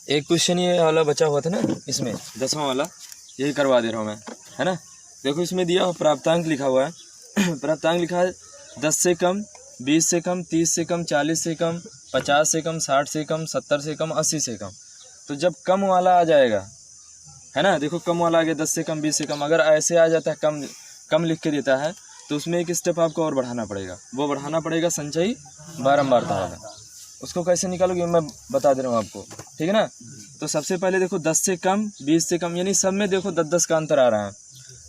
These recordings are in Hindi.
एक क्वेश्चन ये वाला बचा हुआ था ना, इसमें 10वां वाला, यही करवा दे रहा हूँ मैं, है ना। देखो इसमें दिया हुआ प्राप्तांक लिखा हुआ है प्राप्तांक लिखा है 10 से कम, 20 से कम, 30 से कम, 40 से कम, 50 से कम, 60 से कम, 70 से कम, 80 से कम। तो जब कम वाला आ जाएगा, है ना, देखो कम वाला आ गया 10 से कम, 20 से कम, अगर ऐसे आ जाता है कम कम लिख के देता है तो उसमें एक स्टेप आपको और बढ़ाना पड़ेगा, वो बढ़ाना पड़ेगा संचयी बारंबारता वाला। उसको कैसे निकालोगे मैं बता दे रहा हूँ आपको, ठीक है ना। तो सबसे पहले देखो 10 से कम, 20 से कम, यानी सब में देखो 10-10 का अंतर आ रहा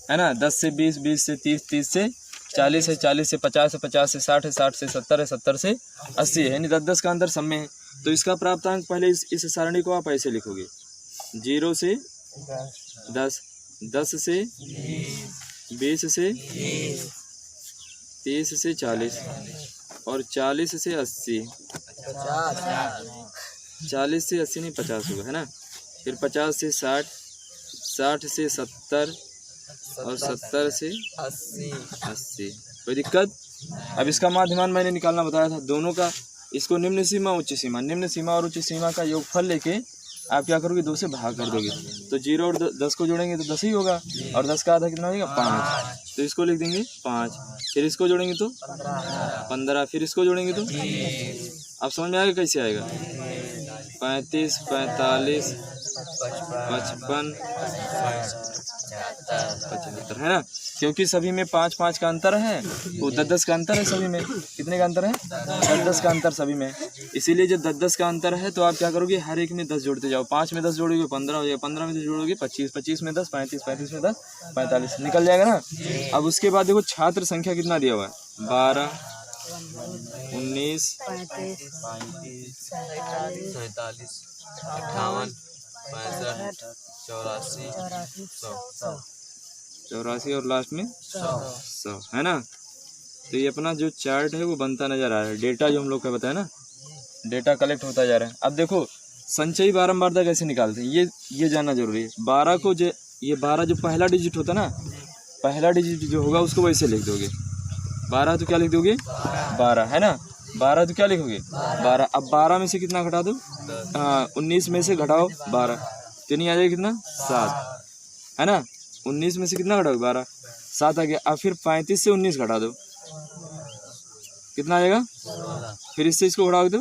है ना। 10 से 20, 20 से 30, 30 से 40 है, 40 से 50 है, 50 से 60 है, 60 से 70 है, 70 से 80 है, यानी 10-10 का अंतर सब में है। तो इसका प्राप्तांक पहले इस सारणी को आप ऐसे लिखोगे, 0 से 10, 10 से 20 से 30 से 40 और 40 से 80, 40 से 80 नहीं 50 होगा, है ना। फिर 50 से 60, 60 से 70 और 70 से 80। कोई दिक्कत? अब इसका माध्यमान मैंने निकालना बताया था दोनों का, इसको निम्न सीमा उच्च सीमा, निम्न सीमा और उच्च सीमा का योगफल लेके आप क्या करोगे, 2 से भाग कर दोगे। तो 0 और 10 को जोड़ेंगे तो 10 ही होगा, और 10 का आधा कितना हो जाएगा 5, तो इसको लिख देंगे 5। फिर इसको जोड़ेंगे तो 15, फिर इसको जोड़ेंगे तो, आप समझ में आएगा कैसे आएगा, 35, 45, 55, 75, है ना। क्योंकि सभी में 5-5 का अंतर है, वो 10-10 का अंतर है सभी में। कितने का अंतर है? 10-10 का अंतर सभी में। इसीलिए जब 10-10 का अंतर है तो आप क्या करोगे, हर एक में 10 जोड़ते जाओ। 5 में 10 जोड़ोगे 15 हो जाएगा, 15 में 10 जोड़ोगे 25, 25 में 10, 35, 35 में 10, 45, निकल जाएगा ना। अब उसके बाद देखो छात्र संख्या कितना दिया हुआ है, 12, 19, 35, 47, 58, 65, 84 और लास्ट में 100, है ना। तो ये अपना जो चार्ट है वो बनता नजर आ रहा है, डेटा जो हम लोग का बताया ना, डेटा कलेक्ट होता जा रहा है। अब देखो संचयी बारंबारता कैसे निकालते हैं, ये जानना जरूरी है। 12 को ये 12 जो पहला डिजिट होता है ना, पहला डिजिट जो होगा उसको वैसे लिख दोगे। 12 तो क्या लिख दोगे, 12, है ना। 12 तो क्या लिखोगे, 12। अब 12 में से कितना घटा दो, 19 में से घटाओ 12, तो नहीं आ जाएगा कितना, 7, है ना। 19 में से कितना घटाओगे, 12, 7 आ गया। अब फिर 35 से 19 घटा दो, कितना आ जाएगा। फिर इससे इसको घटाओगे तो,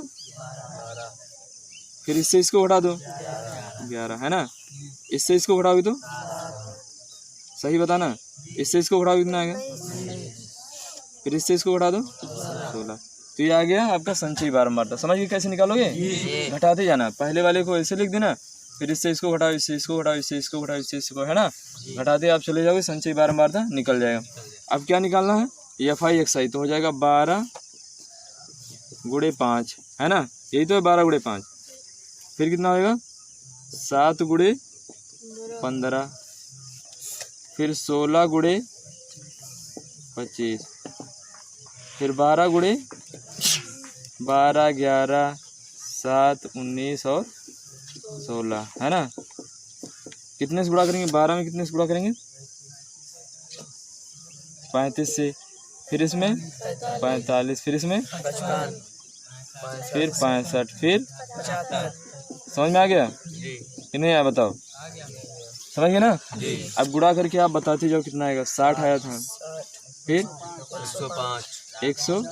फिर इससे इसको घटा दो 11, है ना। इससे इसको घटाओगे तो, सही बताना, इससे इसको घटाओगे कितना आ गया, फिर इससे इसको घटा दो 16। तो ये आ गया आपका संचयी बारंबारता। समझ गए कैसे निकालोगे, घटाते जाना। पहले वाले को ऐसे लिख देना, फिर इससे इसको घटाओ, इससे इसको घटाओ, इससे इसको घटाओ, इससे इसको, है ना। घटाते आप चले जाओगे, संचयी बारंबारता निकल जाएगा। अब क्या निकालना है, FI XI, तो हो जाएगा 12 गुणे 5, है ना। यही तो है 12 गुणे 5। फिर कितना होएगा, 7 गुणे 15, फिर 16 गुणे 25, फिर 12 गुणे 12, 11, 7, 19 और 16, है ना। कितने से गुणा करेंगे, 12 में कितने से गुणा करेंगे, 35 से, फिर इसमें 45, फिर इसमें फिर 65, फिर समझ में आ गया कि नहीं आया, बताओ, समझ गए ना। अब गुणा करके आप बताते जाओ कितना आएगा। 60 आया था, फिर 100,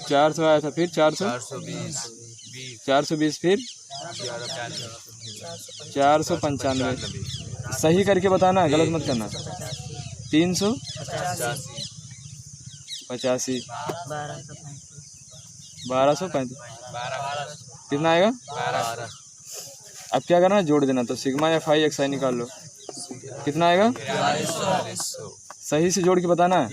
400 आया था, फिर 420, फिर 495। सही करके बताना, गलत मत करना। 385, 1235, कितना आएगा। अब क्या करना है, जोड़ देना। तो सिग्मा FI XI निकाल लो, कितना आएगा। सही से जोड़ के बताना,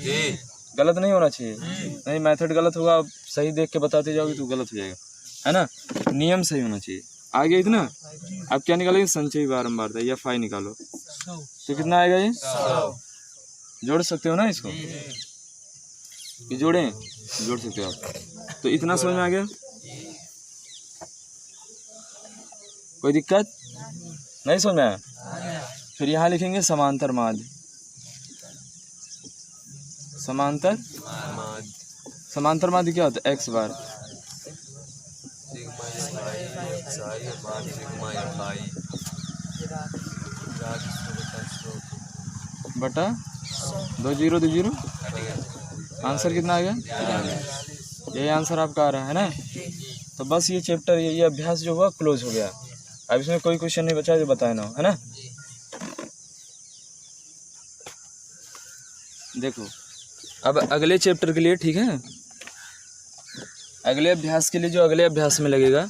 गलत नहीं होना चाहिए। नहीं मेथड गलत होगा, आप सही देख के बताते जाओगे तो गलत हो जाएगा, है ना। नियम सही होना चाहिए। आ गया इतना। अब क्या निकालेंगे, संचयी बारंबारता, FI निकालो, तो कितना आएगा ये। जोड़ सकते हो ना इसको, ये जोड़ें, जोड़ सकते हो आप। तो इतना समझ में आ गया, कोई दिक्कत नहीं समझ में आया। फिर यहाँ लिखेंगे समांतर माध्य, समांतर माध्य क्या होता है, x बार साई अपान सिग्मा एफ आई बटा 2020 आंसर कितना आ गया? यही आंसर आपका आ रहा है ना। तो बस ये चैप्टर ये अभ्यास जो हुआ क्लोज हो गया। अब इसमें कोई क्वेश्चन नहीं बचा जो बताए ना हो, है ना। देखो अब अगले चैप्टर के लिए, ठीक है, अगले अभ्यास के लिए जो अगले अभ्यास में लगेगा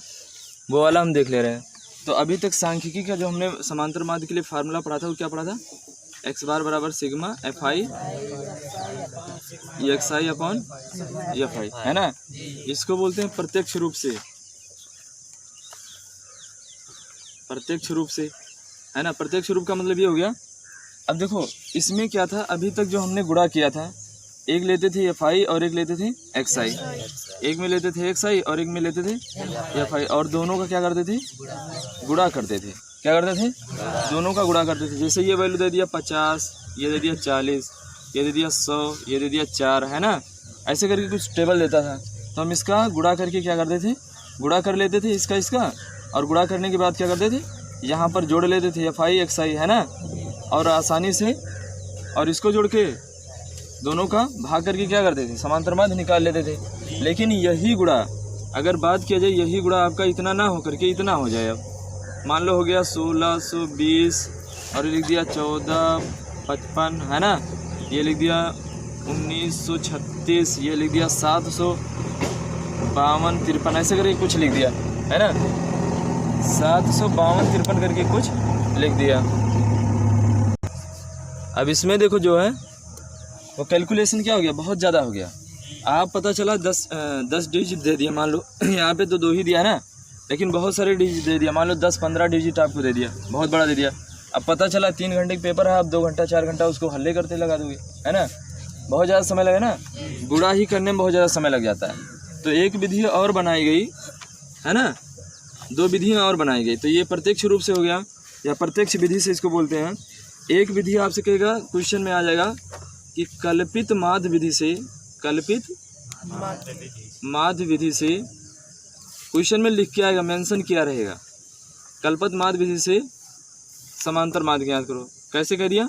वो वाला हम देख ले रहे हैं। तो अभी तक सांख्यिकी का जो हमने समांतर माध्य के लिए फार्मूला पढ़ा था वो क्या पढ़ा था? एक्स बार बराबर sigma F I x I upon F I, है ना। इसको बोलते हैं प्रत्यक्ष रूप से, प्रत्यक्ष रूप से, है ना। प्रत्यक्ष रूप का मतलब ये हो गया। अब देखो इसमें क्या था, अभी तक जो हमने गुणा किया था, एक लेते थे एफ आई और एक लेते थे एक्स आई, एक में लेते थे एक्स आई और एक में लेते थे एफ आई, और दोनों का क्या करते थे? गुणा करते थे। क्या करते थे? दोनों का गुणा करते थे। जैसे ये वैल्यू दे दिया 50, ये दे दिया 40, ये दे दिया 100, ये दे दिया 4, है ना। ऐसे करके कुछ टेबल देता था, तो हम इसका गुणा करके क्या करते थे? गुणा कर लेते थे इसका, और गुणा करने के बाद क्या करते थे? यहाँ पर जोड़ लेते थे एफ आई एक्स आई, है ना। और आसानी से, और इसको जोड़ के दोनों का भाग करके क्या करते थे? समांतर माध्य निकाल लेते थे। लेकिन यही गुणा अगर बात किया जाए, यही गुणा आपका इतना ना हो करके इतना हो जाए। अब मान लो हो गया 1620 और लिख दिया 1455, है ना। ये लिख दिया 1936, ये लिख दिया 752 53, ऐसे करके कुछ लिख दिया, है ना। 752 53 करके कुछ लिख दिया। अब इसमें देखो जो है वो कैलकुलेशन क्या हो गया, बहुत ज़्यादा हो गया। आप पता चला 10 डिजिट दे दिया, मान लो यहाँ पे तो 2 ही दिया है ना, लेकिन बहुत सारे डिजिट दे दिया। मान लो 10-15 डिजिट आपको दे दिया, बहुत बड़ा दे दिया। अब पता चला 3 घंटे का पेपर है, आप 2 घंटा 4 घंटा उसको हल्ले करते लगा दोगे, है ना। बहुत ज़्यादा समय लगे ना, गुणा ही करने में बहुत ज़्यादा समय लग जाता है। तो एक विधि और बनाई गई, है ना, 2 विधियाँ और बनाई गई। तो ये प्रत्यक्ष रूप से हो गया, या प्रत्यक्ष विधि से इसको बोलते हैं। एक विधि आपसे कहेगा, क्वेश्चन में आ जाएगा कि कल्पित माध्य विधि से, कल्पित माध्य विधि से, क्वेश्चन में लिख के आएगा, मेंशन किया रहेगा, कल्पित माध्य विधि से समांतर माध्य ज्ञात करो। कैसे कह दिया?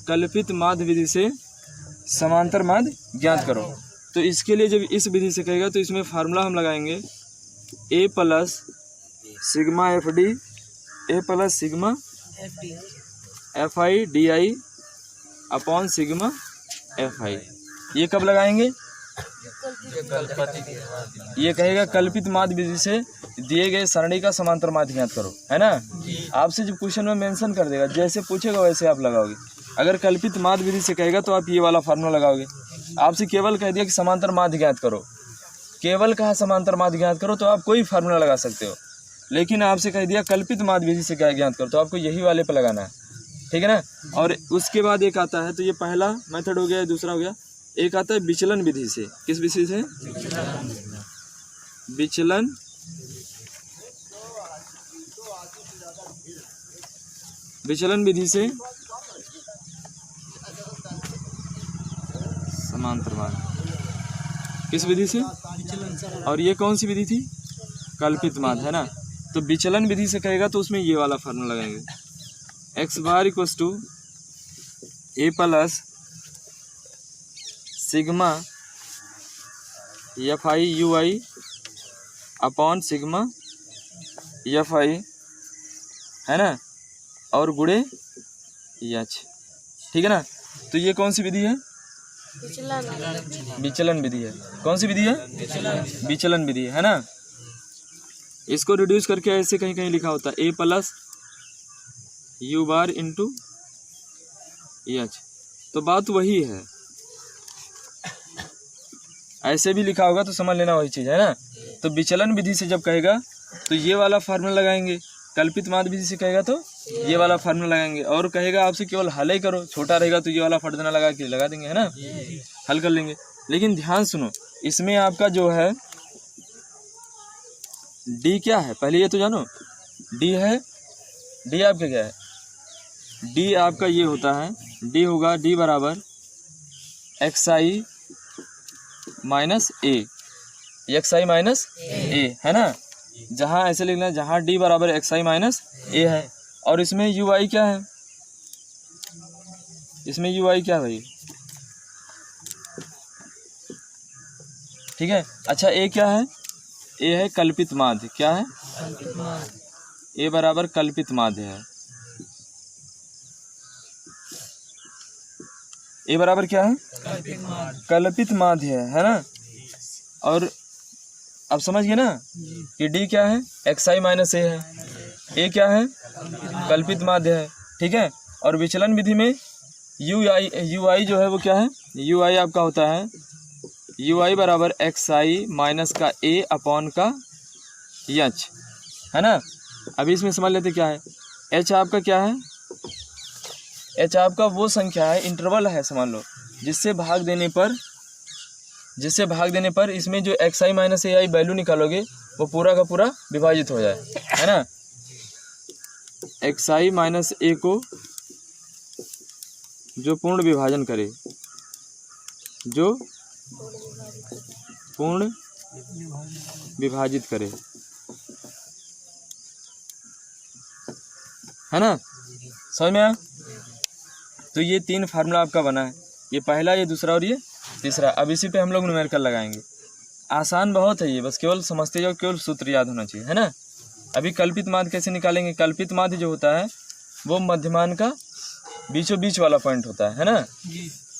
कल्पित माध्य विधि से समांतर माध्य ज्ञात करो। तो इसके लिए जब इस विधि से कहेगा तो इसमें फार्मूला हम लगाएंगे A plus sigma F D, A plus sigma F I D I upon sigma F I. ये कब लगाएंगे? ये कहेगा कल्पित माध्य विधि से दिए गए सरणी का समांतर माध्य ज्ञात करो, है ना। आपसे जब क्वेश्चन में मेंशन कर देगा, जैसे पूछेगा वैसे आप लगाओगे। अगर कल्पित माध्य विधि से कहेगा तो आप ये वाला फार्मूला लगाओगे। आपसे केवल कह दिया कि समांतर माध्य ज्ञात करो, केवल कहा समांतर माध्य ज्ञात करो, तो आप कोई फार्मूला लगा सकते हो। लेकिन आपसे कह दिया कल्पित माध्य विधि से क्या ज्ञात करो, तो आपको यही वाले पे लगाना है, ठीक है ना। और उसके बाद एक आता है, तो ये पहला मेथड हो गया, दूसरा हो गया, एक आता है विचलन विधि से। किस विधि से? विचलन विधि से समांतर माध्य। किस विधि से? और ये कौन सी विधि थी? कल्पित माध्य, है ना। तो विचलन विधि से कहेगा तो उसमें ये वाला फार्मूला लगाएंगे, X bar equals to A plus sigma F I U I upon sigma F I, है ना, और गुणे एच, ठीक है ना। तो ये कौन सी विधि है? विचलन विधि है। कौन सी विधि है? विचलन विधि है ना। इसको रिड्यूस करके ऐसे कहीं कहीं लिखा होता है A plus U bar into H. तो बात वही है, ऐसे भी लिखा होगा तो समझ लेना वही चीज़ है ना। तो विचलन विधि से जब कहेगा तो ये वाला फार्मूला लगाएंगे, कल्पित माध्य विधि से कहेगा तो ये वाला फार्मूला लगाएंगे, और कहेगा आपसे केवल हल ही करो, छोटा रहेगा तो ये वाला फर्दना लगा के लगा देंगे, है ना, हल कर लेंगे। लेकिन ध्यान सुनो, इसमें आपका जो है डी क्या है, पहले ये तो जानो। डी है, डी आपका क्या है? डी आपका ये होता है, डी होगा डी बराबर एक्स आई माइनस ए, एक्स आई माइनस ए, है ना। जहाँ ऐसे लिखना है जहाँ डी बराबर एक्स आई माइनस ए है। और इसमें यू आई क्या है, इसमें यू आई क्या है भाई, ठीक है। अच्छा ए क्या है, ए है कल्पित माध्य, क्या है, ए बराबर कल्पित माध्य है। ए बराबर क्या है, कल्पित माध्य है ना। और अब समझ गए ना कि डी क्या है, एक्स आई माइनस ए है, ए क्या है, कल्पित माध्य है, ठीक है। और विचलन विधि में यू आई जो है वो क्या है, यू आई आपका होता है यू आई बराबर एक्स आई माइनस का ए अपॉन का एच, है ना। अभी इसमें समझ लेते क्या है, एच आपका क्या है, एच आपका वो संख्या है, इंटरवल है समझ लो, जिससे भाग देने पर इसमें जो x I minus A I value निकालोगे वो पूरा का पूरा विभाजित हो जाए, है ना। एक्स आई माइनस ए को जो पूर्ण विभाजन करे, जो पूर्ण विभाजित करे, है ना, समझ में आया। तो ये तीन फार्मूला आपका बना है, ये पहला, ये दूसरा और ये तीसरा। अब इसी पे हम लोग न्यूमेरिकल लगाएंगे। आसान बहुत है ये, बस केवल समझते जाओ, केवल सूत्र याद होना चाहिए, है ना। अभी कल्पित माध्य कैसे निकालेंगे, कल्पित माध्य जो होता है वो मध्यमान का बीचों बीच वाला पॉइंट होता है ना।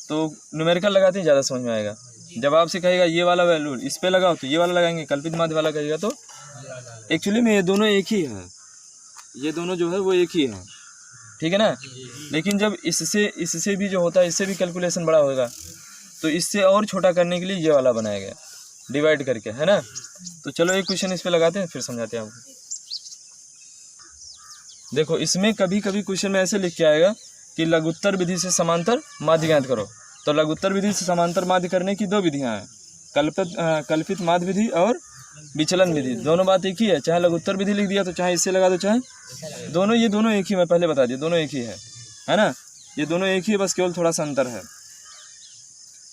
तो न्यूमेरिकल लगाते ही ज़्यादा समझ में आएगा। जब आपसे कहेगा ये वाला वैल्यू इस पे लगाओ तो ये वाला लगाएंगे, कल्पित माध्य वाला कहेगा तो एक्चुअली में ये दोनों एक ही है, ये दोनों जो है वो एक ही है, ठीक है ना। लेकिन जब इससे भी जो होता है, इससे भी कैलकुलेशन बड़ा होगा, तो इससे और छोटा करने के लिए ये वाला बनाया गया डिवाइड करके, है ना। तो चलो एक क्वेश्चन इस पे लगाते हैं, फिर समझाते हैं आपको। देखो इसमें कभी कभी क्वेश्चन में ऐसे लिख के आएगा कि लघुत्तर विधि से समांतर माध्य ज्ञात करो। तो लघुत्तर विधि से समांतर माध्य करने की दो विधियां हैं, कल्पित माध्य विधि और विचलन विधि। दोनों बात एक ही है, चाहे लघुत्तर विधि लिख दिया तो चाहे इससे लगा दो, चाहे दोनों, ये दोनों एक ही, मैं पहले बता दिया दोनों एक ही है ना। ये दोनों एक ही है, बस केवल थोड़ा सा अंतर है।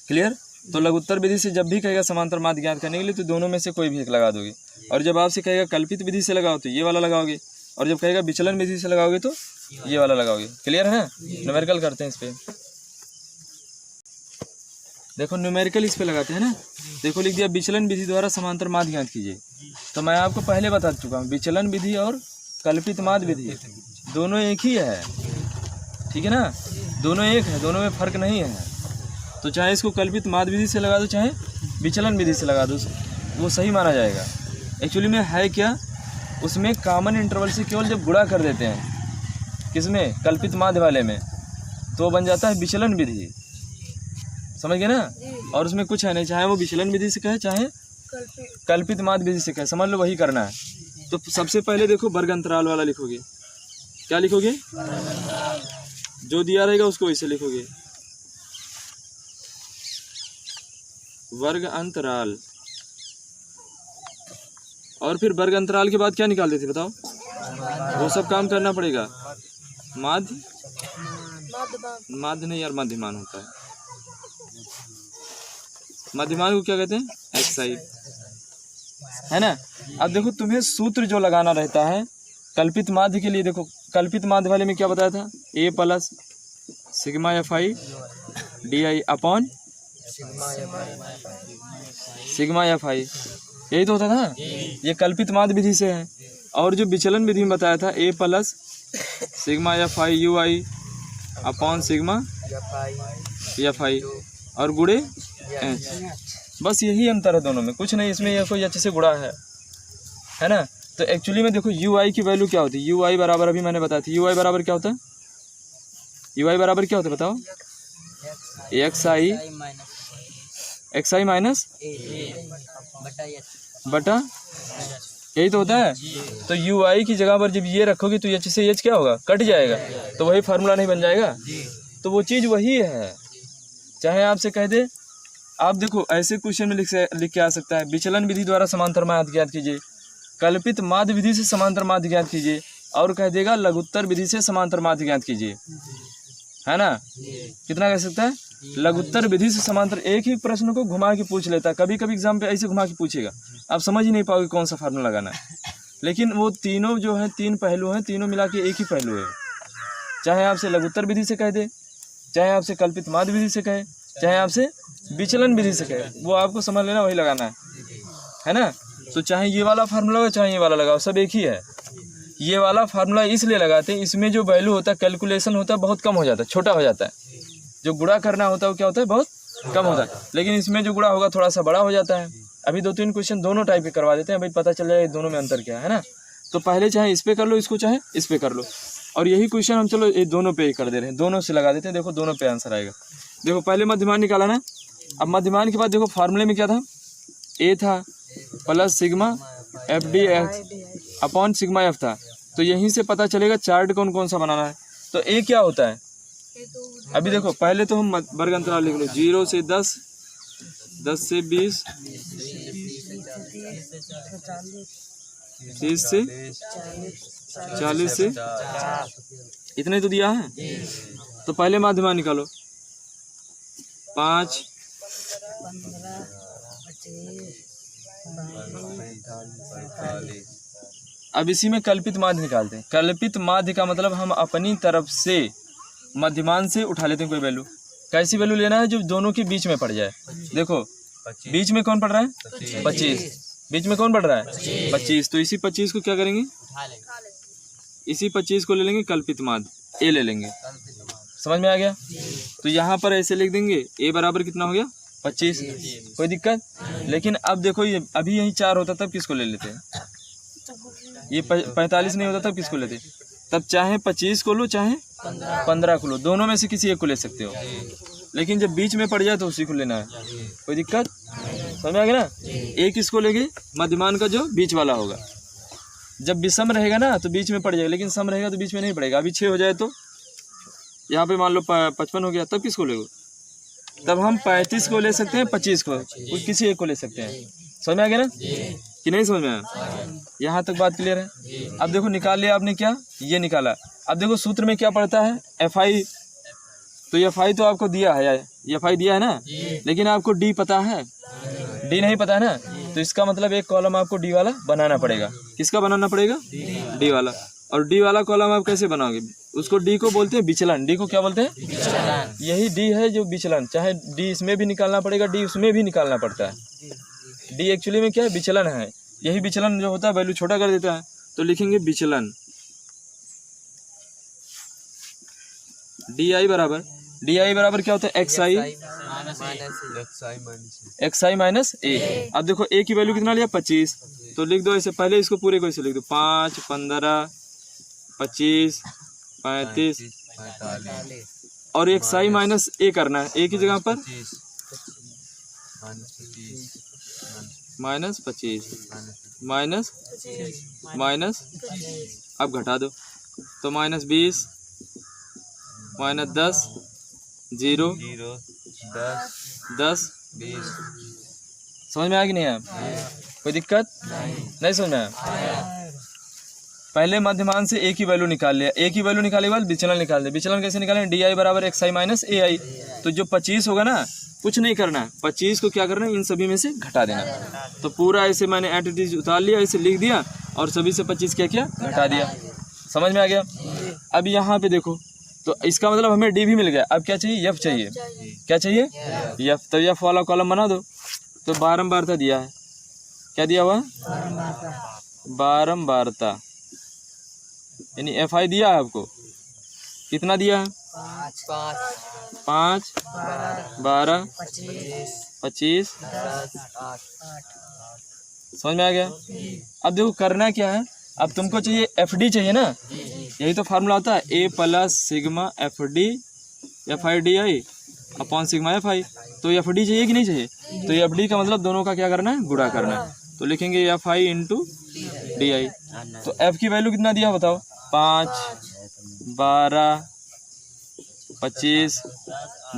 क्लियर। तो लघुत्तर विधि से जब भी कहेगा समांतर माध्य ज्ञात करने के लिए तो दोनों में से कोई भी एक लगा दोगे, और जब आपसे कहेगा कल्पित विधि से लगाओ तो ये वाला लगाओगे, और जब कहेगा विचलन विधि से लगाओगे तो ये वाला लगाओगे। क्लियर है। न्यूमेरिकल करते हैं इस पे। देखो न्यूमेरिकल इस पे लगाते हैं ना। देखो लिख दिया विचलन विधि द्वारा समांतर माध्य ज्ञात कीजिए। तो मैं आपको पहले बता चुका हूँ, विचलन विधि और कल्पित माध्य विधि दोनों एक ही है, ठीक है ना, दोनों एक है, दोनों में फर्क नहीं है। तो चाहे इसको कल्पित माध्य विधि से लगा दो, चाहे विचलन विधि से लगा दो, वो सही माना जाएगा। एक्चुअली में है क्या, उसमें कॉमन इंटरवल से केवल जब गुणा कर देते हैं, किसमें, कल्पित माध्य वाले में, तो बन जाता है विचलन विधि। समझ गए ना। और उसमें कुछ है नहीं, चाहे वो विचलन विधि से कहे चाहे कल्पित माध्य विधि से कहे, समझ लो वही करना है। तो सबसे पहले देखो वर्ग अंतराल वाला लिखोगे, क्या लिखोगे, जो दिया रहेगा उसको इसे लिखोगे, वर्ग अंतराल। और फिर वर्ग अंतराल के बाद क्या निकाल देते बताओ, वो सब काम करना पड़ेगा। माध्य नहीं यार, मध्यमान होता है, मध्यमान को क्या कहते हैं, एक्स आई, है ना। अब देखो तुम्हें सूत्र जो लगाना रहता है कल्पित माध्य के लिए, देखो कल्पित माध्य वाले में क्या बताया था, A plus sigma F I D I upon sigma F I, यही तो होता था। ये कल्पित माध्य विधि से है। और जो विचलन विधि में बताया था, A plus sigma F I U I upon sigma F I और गुणे एच, बस यही अंतर है दोनों में, कुछ नहीं। इसमें यह कोई अच्छे से गुणा है ना। तो एक्चुअली में देखो यू आई की वैल्यू क्या होती है, यू आई बराबर, अभी मैंने बताया था, यू आई बराबर क्या होता है, यू आई बराबर क्या होता है बताओ, एक्स आई माइनस बटा, यही तो होता है। तो यू आई की जगह पर जब ये रखोगे तो एच से एच क्या होगा, कट जाएगा, तो वही फार्मूला नहीं बन जाएगा। तो वो चीज़ वही है, चाहे आपसे कह दे, आप देखो ऐसे क्वेश्चन में लिख के आ सकता है, विचलन विधि द्वारा समांतर माध्य ज्ञात कीजिए, कल्पित माध्य विधि से समांतर माध्य ज्ञात कीजिए, और कह देगा लघुत्तर विधि से समांतर माध्य ज्ञात कीजिए, है ना। कितना कह सकता है, लघुत्तर विधि से समांतर एक ही प्रश्न को घुमा के पूछ लेता है, कभी कभी एग्जाम पे ऐसे घुमा के पूछेगा, आप समझ ही नहीं पाओगे कौन सा फार्मूला लगाना है। लेकिन वो तीनों जो है, तीन पहलू हैं, तीनों मिला के एक ही पहलू है। चाहे आपसे लघुत्तर विधि से कह दे, चाहे आपसे कल्पित माध्य विधि से कहे, चाहे आपसे विचलन विधि से कहे, वो आपको समझ लेना, वही लगाना है ना। तो चाहे ये वाला फार्मूला हो चाहे ये वाला लगाओ, सब एक ही है। ये वाला फार्मूला इसलिए लगाते हैं, इसमें जो वैल्यू होता है, कैलकुलेशन होता है, बहुत कम हो जाता है, छोटा हो जाता है। जो गुणा करना होता है वो क्या होता है, बहुत कम होता है। लेकिन इसमें जो गुणा होगा थोड़ा सा बड़ा हो जाता है। अभी 2-3 क्वेश्चन दोनों टाइप के करवा देते हैं, भाई पता चल जाए दोनों में अंतर क्या है ना। तो पहले चाहे इस पे कर लो इसको, चाहे इस पे कर लो। और यही क्वेश्चन हम चलो ये दोनों पे ही कर दे रहे हैं, दोनों से लगा देते हैं। देखो दोनों पे आंसर आएगा। देखो पहले मध्यमान निकाला ना, अब मध्यमान के बाद देखो फार्मूले में क्या था, ए था plus sigma F D x upon sigma F था। तो यहीं से पता चलेगा चार्ट कौन कौन सा बनाना है। तो ए क्या होता है, अभी देखो पहले तो हम वर्ग अंतराल लिख लो, 0 से 10, 10 से 20, 30 से 40 से, इतने तो दिया है। तो पहले माध्यमान निकालो, 5, 45। अब इसी में कल्पित माध्य निकालते हैं। कल्पित माध्य का मतलब हम अपनी तरफ से मध्यमान से उठा लेते हैं कोई वैल्यू। कैसी वैल्यू लेना है, जो दोनों के बीच में पड़ जाए। देखो बीच में कौन पड़ रहा है, 25, बीच में कौन पड़ रहा है, 25। तो इसी 25 को क्या करेंगे, इसी 25 को ले लेंगे कल्पित माध्य, ए ले लेंगे। समझ में आ गया। तो यहाँ पर ऐसे लिख देंगे, ए बराबर कितना हो गया, 25। कोई दिक्कत। लेकिन अब देखो ये अभी यही 4 होता तब किसको ले लेते हैं, ये 45 नहीं होता तब किसको लेते, तब चाहे 25 को लो चाहे 15 को लो, दोनों में से किसी एक को ले सकते हो। लेकिन जब बीच में पड़ जाए तो उसी को लेना है। कोई दिक्कत, समझ में आ गया ना। एक इसको लेंगे मध्यमान का जो बीच वाला होगा। जब विषम रहेगा ना तो बीच में पड़ जाएगा, लेकिन सम रहेगा तो बीच में नहीं पड़ेगा। अभी 6 हो जाए तो यहाँ पे मान लो 55 हो गया, तब किसको लेगो, तब हम 35 को ले सकते हैं, 25 को, किसी एक को ले सकते हैं। समझ में आ गया ना कि नहीं समझ में आया, यहाँ तक बात क्लियर है। अब देखो निकाल लिया आपने, क्या ये निकाला। अब देखो सूत्र में क्या पड़ता है, एफ आई। तो एफ आई तो आपको दिया है, एफ आई दिया है ना, लेकिन आपको डी पता है, डी नहीं पता है ना। तो इसका मतलब एक कॉलम आपको डी वाला बनाना पड़ेगा। किसका बनाना पड़ेगा, डी वाला। और डी वाला कॉलम आप कैसे बनाओगे, उसको डी को बोलते हैं विचलन। डी को क्या बोलते हैं, विचलन। यही डी है जो विचलन, चाहे डी इसमें भी निकालना पड़ेगा, डी उसमें भी निकालना पड़ता है। डी एक्चुअली में क्या है, विचलन है। यही विचलन जो होता है वैल्यू छोटा कर देता है। तो लिखेंगे विचलन, डी आई बराबर, डी आई बराबर क्या होता है, एक्स आई माइनस ए। अब देखो ए की वैल्यू कितना लिया, 25। तो लिख दो ऐसे, पहले इसको पूरे को ऐसे लिख दो, 5, 15, 25, 35 और एक्स आई माइनस ए करना है। ए की जगह पर माइनस 25 माइनस अब घटा दो, तो -20 -10 0 10 20। समझ में आ गई नहीं आप, कोई दिक्कत नहीं समझ में आया। पहले मध्यमान से ए की वैल्यू निकाल लिया, ए की वैल्यू निकालने के बाद विचलन निकाल दे। विचलन कैसे निकालें, डी आई बराबर एक्स आई माइनस ए आई। तो जो 25 होगा ना, कुछ नहीं करना है, 25 को क्या करना है, इन सभी में से घटा देना। तो पूरा ऐसे मैंने एटीट्यूड उतार लिया, ऐसे लिख दिया और सभी से 25 क्या किया, घटा दिया। समझ में आ गया। अब यहाँ पे देखो, तो इसका मतलब हमें डी भी मिल गया। अब क्या चाहिए, एफ चाहिए। क्या चाहिए, एफ। तो एफ वाला कॉलम बना दो। तो बारंबारता दिया है, क्या दिया हुआ, बारंबारता, यानी एफ आई दिया है आपको। कितना दिया है, 5 12 25। समझ में आ गया। अब देखो करना क्या है, अब तुमको चाहिए एफ डी चाहिए ना, यही तो फार्मूला होता है, A plus sigma F D F I D I upon sigma F I. तो एफ डी चाहिए कि नहीं चाहिए, तो एफ डी का मतलब दोनों का क्या करना है, गुणा करना है। तो लिखेंगे F I into D I. तो एफ की वैल्यू कितना दिया बताओ, 5 12 25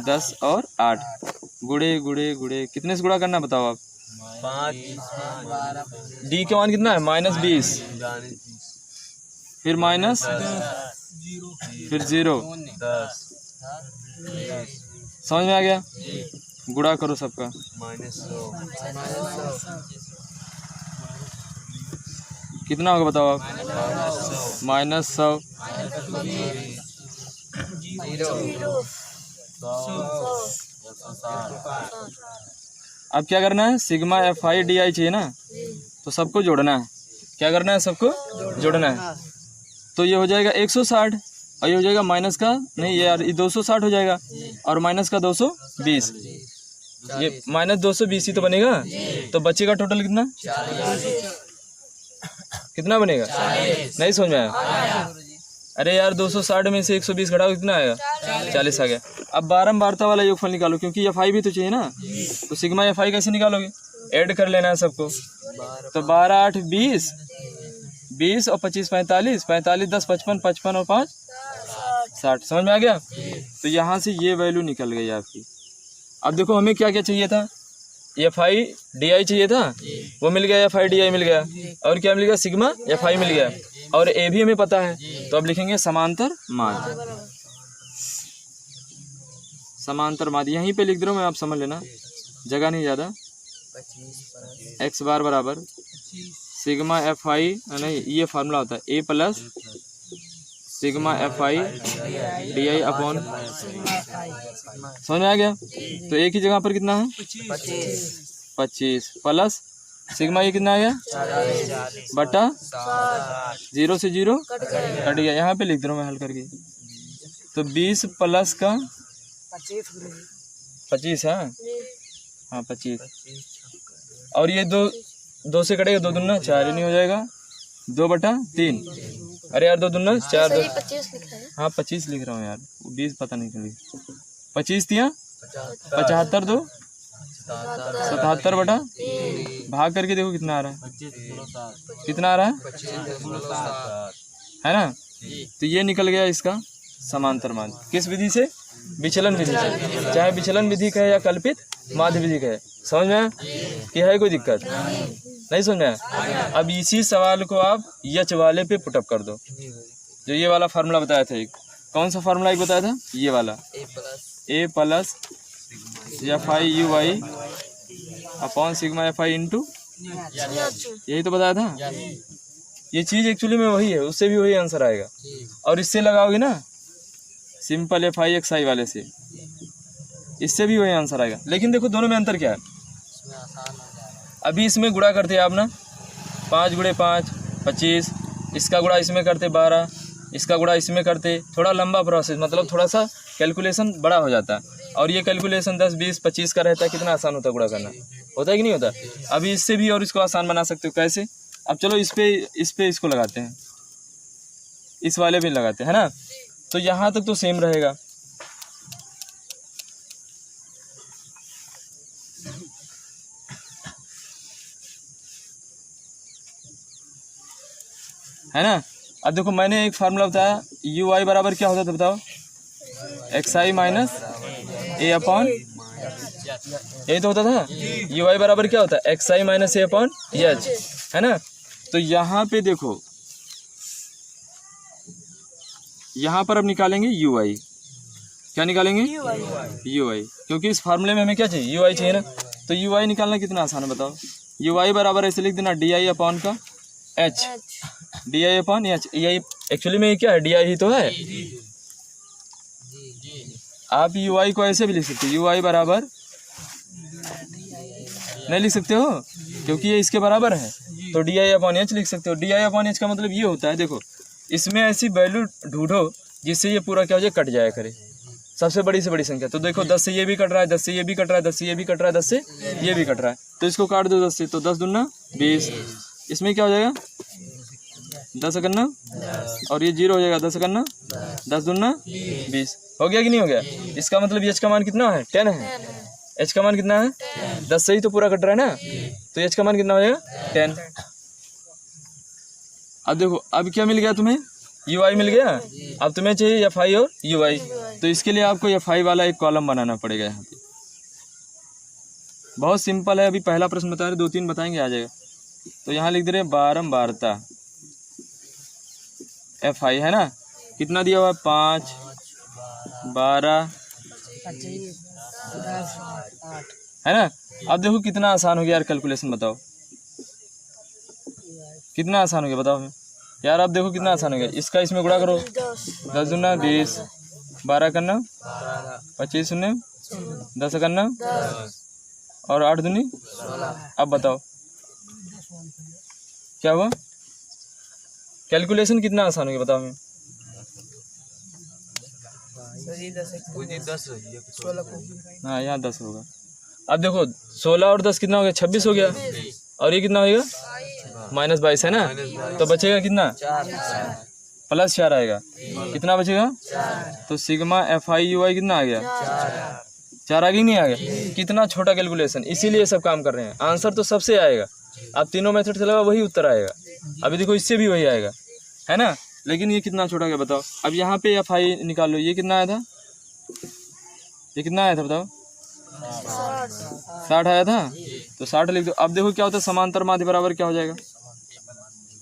10 और 8। गुड़े गुड़े गुड़े कितने से गुणा करना बताओ आप, 5 डी का मान कितना है, -20, फिर माइनस, फिर 0, समझ में आ गया? गुणा करो सबका। -100 कितना होगा बताओ आप? -100 अब क्या करना है? सिग्मा FI DI चाहिए ना, तो सबको जोड़ना है। क्या करना है? सबको जोड़ना है। तो ये हो जाएगा 160 और ये हो जाएगा माइनस का नहीं यार, ये 260 हो जाएगा और माइनस का 220, ये -220 ही तो बनेगा। तो बचेगा टोटल कितना? कितना बनेगा? नहीं समझ में आया? अरे यार 260 में से 120 घटाओ, कितना आएगा? 40 आ गया। अब बारंबारता वाला योगफल निकालो, क्योंकि FI भी तो चाहिए ना। तो सिग्मा FI कैसे निकालोगे? ऐड कर लेना है सबको। तो 12 8 20, 20 और 25 45, 45 10 55, 55 और 5 60। समझ में आ गया? तो यहाँ से ये वैल्यू निकल गई आपकी। अब देखो हमें क्या क्या चाहिए था? FI DI चाहिए था, वो मिल गया। FI DI मिल गया। और क्या मिल गया? सिग्मा FI मिल गया। और A भी हमें पता है, तो अब लिखेंगे समांतर माध्य। समांतर माध्य यहीं पे लिख दे रहा हूँ मैं, आप समझ लेना, जगह नहीं ज़्यादा। x बार बराबर सिग्मा FI, नहीं ये फार्मूला होता है A plus sigma FI DI upon. समझ में आ गया? तो एक ही जगह पर कितना है? 25 प्लस सिग्मा ये कितना आ गया? बटा 0 से 0 कट गया। यहाँ पे लिख दे रहा हूँ मैं हल करके। तो 20 प्लस का 25 है, हाँ 25। और ये 2 से कटेगा, 2 दूना 4, ये नहीं हो जाएगा 2 बटा 3। अरे यार 2 दूना 4, 2 हाँ 25 लिख रहा हूँ यार, 20 पता नहीं क्यों लिख। 25 तिया 75, 2 77 बटा, भाग करके देखो कितना आ रहा है? कितना आ रहा है ना? तो ये निकल गया इसका समांतर माध्य। किस विधि से? विचलन विधि से। चाहे विचलन विधि कहे या कल्पित माध्य विधि कहे। समझ में आया कि है कोई दिक्कत? नहीं समझ में आया? अब इसी सवाल को आप यच वाले पे पुटअप कर दो। जो ये वाला फार्मूला बताया था, एक कौन सा फार्मूला एक बताया था? ये वाला A plus FI UI upon sigma FI into, यही तो बताया था। ये चीज़ एक्चुअली में वही है, उससे भी वही आंसर आएगा। और इससे लगाओगे ना सिंपल FI XI वाले से, इससे भी वही आंसर आएगा। लेकिन देखो दोनों में अंतर क्या है? अभी इसमें गुणा करते आप ना, 5 गुणे 5 25, इसका गुणा इसमें करते 12, इसका गुणा इसमें करते, थोड़ा लंबा प्रोसेस, मतलब थोड़ा सा कैलकुलेशन बड़ा हो जाता है। और ये कैलकुलेशन 10 20 25 का रहता है, कितना आसान होता है गुणा करना, होता है कि नहीं होता? अभी इससे भी और इसको आसान बना सकते हो। कैसे? अब चलो इस पे इसको लगाते हैं, इस वाले भी लगाते हैं, है ना? तो यहाँ तक तो सेम रहेगा। है ना? अब देखो मैंने एक फार्मूला बताया, UI बराबर क्या होता था बताओ? XI माइनस A अपॉन, यही तो होता था। UI बराबर क्या होता है? XI minus A upon H, है ना? तो यहाँ पे देखो, यहाँ पर अब निकालेंगे UI। क्या निकालेंगे? UI, क्योंकि इस फार्मूले में हमें क्या चाहिए? UI चाहिए ना। तो UI निकालना कितना आसान है बताओ? UI बराबर ऐसे लिख देना, DI अपॉन का H, DI अपॉन H। यही एक्चुअली में ये क्या है? DI ही तो है। आप UI को ऐसे भी लिख सकते हो, UI बराबर नहीं लिख सकते हो क्योंकि ये इसके बराबर है, तो DI अपॉन H लिख सकते हो। DI अपॉन H का मतलब ये होता है, देखो इसमें ऐसी वैल्यू ढूंढो जिससे ये पूरा क्या हो जाए? कट जाया करे, सबसे बड़ी से बड़ी संख्या। तो देखो 10 से ये भी कट रहा है, 10 से ये भी कट रहा है, 10 से ये भी कट रहा है, 10 से ये भी कट रहा है, तो इसको काट दो 10 से। तो 10 दूना 20, इसमें क्या हो जाएगा? 10 करना और ये 0 हो जाएगा, 10 करना 10 दूना 20। हो गया कि नहीं हो गया? इसका मतलब H का मान कितना है? 10 है। H का मान कितना है? 10 से ही तो पूरा कट रहा है ना, तो H का मान कितना हो जाएगा? 10। अब देखो अब क्या मिल गया तुम्हें? UI मिल गया। अब तुम्हें चाहिए FI और UI, तो इसके लिए आपको FI वाला एक कॉलम बनाना पड़ेगा यहाँ पे। बहुत सिंपल है, अभी पहला प्रश्न बता रहे, 2-3 बताएंगे आ जाएगा। तो यहाँ लिख दे रहे बारंबारता FI, है ना? कितना दिया हुआ है? 5 12 है ना। अब देखो कितना आसान हो गया यार, कैलकुलेशन बताओ कितना आसान हो गया, बताओ हमें यार। अब देखो कितना आसान हो गया, इसका इसमें गुणा करो, 10 दूना 20, 12 करना 25 शून्य 10 करना और 8 दूनी। अब बताओ क्या हुआ, कैलकुलेशन कितना आसान हो गया बताओ हमें। हाँ यहाँ 10 होगा। अब देखो 16 और 10 कितना हो गया, 26 हो गया, और ये कितना होगा -22 है ना, तो बचेगा कितना, +4 आएगा, कितना बचेगा, तो सिग्मा FI/UI कितना आ गया, 4 आगे नहीं आ गया। कितना छोटा कैलकुलेशन, इसीलिए सब काम कर रहे हैं। आंसर तो सबसे आएगा, आप तीनों मेथड से लगा वही उत्तर आएगा। अभी देखो इससे भी वही आएगा, है ना, लेकिन ये कितना छोटा गया बताओ। अब यहाँ पे FI निकाल लो, ये कितना आया था, ये कितना आया था बताओ, 60 आया था, तो 60 लिख दो। अब देखो क्या होता है, समांतर माध्य बराबर क्या हो जाएगा,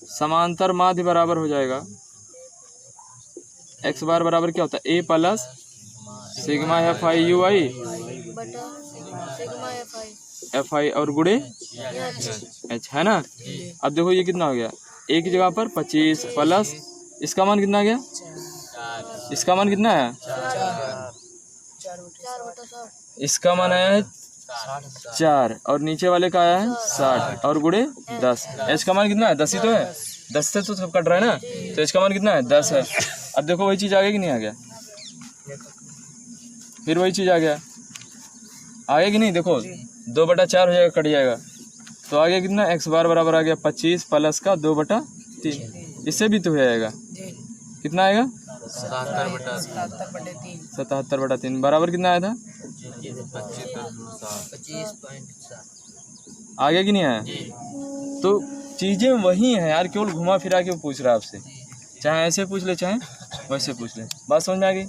समांतर माध्य बराबर हो जाएगा x बार बराबर क्या होता है, a plus sigma FI/UI FI और गुणे h, है ना। अब देखो ये कितना हो गया, a की जगह पर 25 प्लस इसका मान कितना आ गया, इसका मान कितना है, इसका मान आया है 4 और नीचे वाले का आया है 60 और गुणे 10। h का मान कितना है, 10 ही तो है, 10 से तो सब कट रहा है ना, तो h का मान कितना है, 10 है। अब देखो वही चीज़ आ गया कि नहीं आ गया, फिर वही चीज़ आ गया, आगे कि नहीं, देखो 2/4 हो जाएगा, कट जाएगा, तो आगे कितना x बार बराबर आ गया 25 प्लस का 2/3, इससे भी तो हो जाएगा, कितना आएगा 77/3 बराबर कितना आया था, 25.7 आगे कि नहीं आया। तो चीज़ें वही हैं यार, केवल घुमा फिरा के पूछ रहा है आपसे, चाहे ऐसे पूछ ले चाहे वैसे पूछ ले। बात समझ में आ गई।